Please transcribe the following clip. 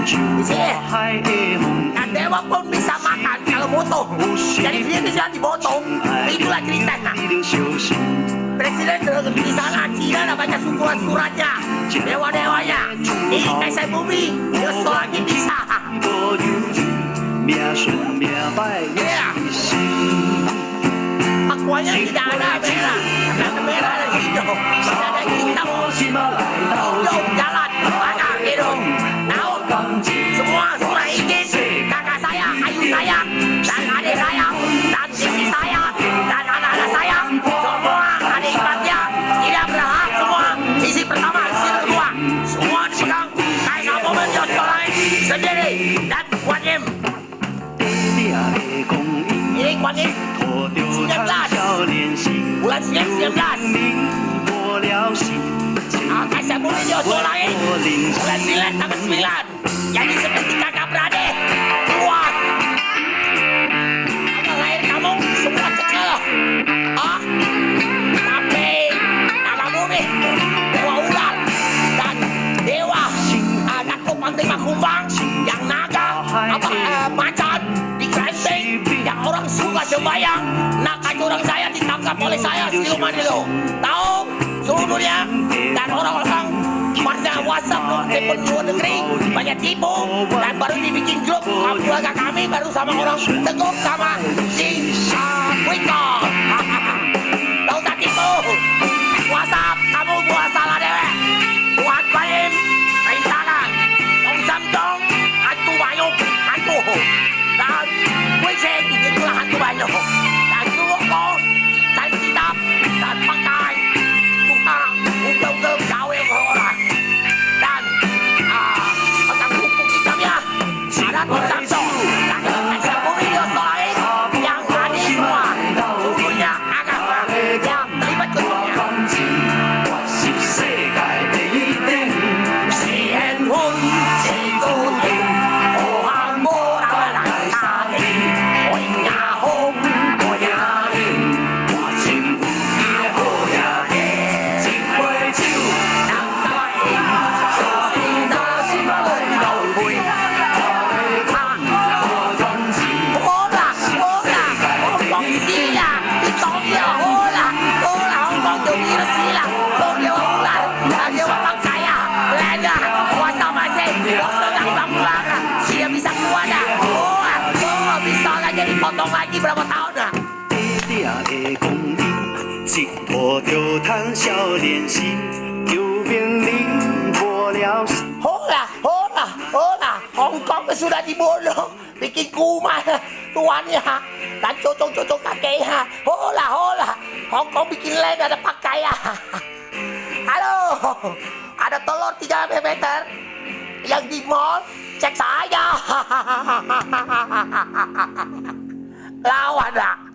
di sini. Dan dewa pun bisa makan kalau butuh. Jadi dia bisa dipotong. Itulah ceritanya. Presiden di sana Cina dah baca surat-suratnya, dewa-dewanya. Ini kaisar bumi, Yosua lagi bisa. Akuanya tidak ada merah, ada merah dan hijau, tidak ada hitam. Hijau jalan, mana hidung, tahu? Semua ingin kakak saya, ayu saya, dan adik saya, dan istri saya, dan anak-anak saya. Semua adik iparnya tidak berhak semua. Isi pertama, isi kedua, semua dipegang kaisar bumi Yosua lain sendiri dan Kuan Yin. Ini Kuan Yin 19 bulan 19 kaisar bumi Yosua lain bulan 9 tanggal 9. Jadi seperti kakak beradik. Wah, tanggal lahir kamu semua kecil. Tapi kakak bumi, dewa ular dan dewa Datuk Panglima Kumbang yang naga macan di Krensing yang orang suka sembayang. Nak orang saya ditangkap oleh saya siluman itu. Tahu seluruh dunia dan orang-orang mana WhatsApp telepon luar negeri banyak tipu dan baru dibikin grup keluarga kami baru sama orang Teguh sama si Wiko. Tahu tak tipu WhatsApp kamu buat salah dewek. Tuhan Baim perintahkan Tong Samdong hantu bayung hantu dan Wiseng itulah hantu bayung dan suruh kau cari kitab dan pakai tukang ugel-ugel gawe orang dan pakai buku kitabnya ada Tong Samdong dan kaisar bumi Yosua lain yang hadir semua seluruhnya agama yang terlibat ketuanya. Potong lagi berapa tahun dah? Hola, Hong Kong sudah dibunuh, bikin kuman tuannya dan cocok kakeknya. Hola, Hong Kong bikin lain ada pakaian. Halo, ada telur 3 meter yang di mall, cek saya. Lawan dah.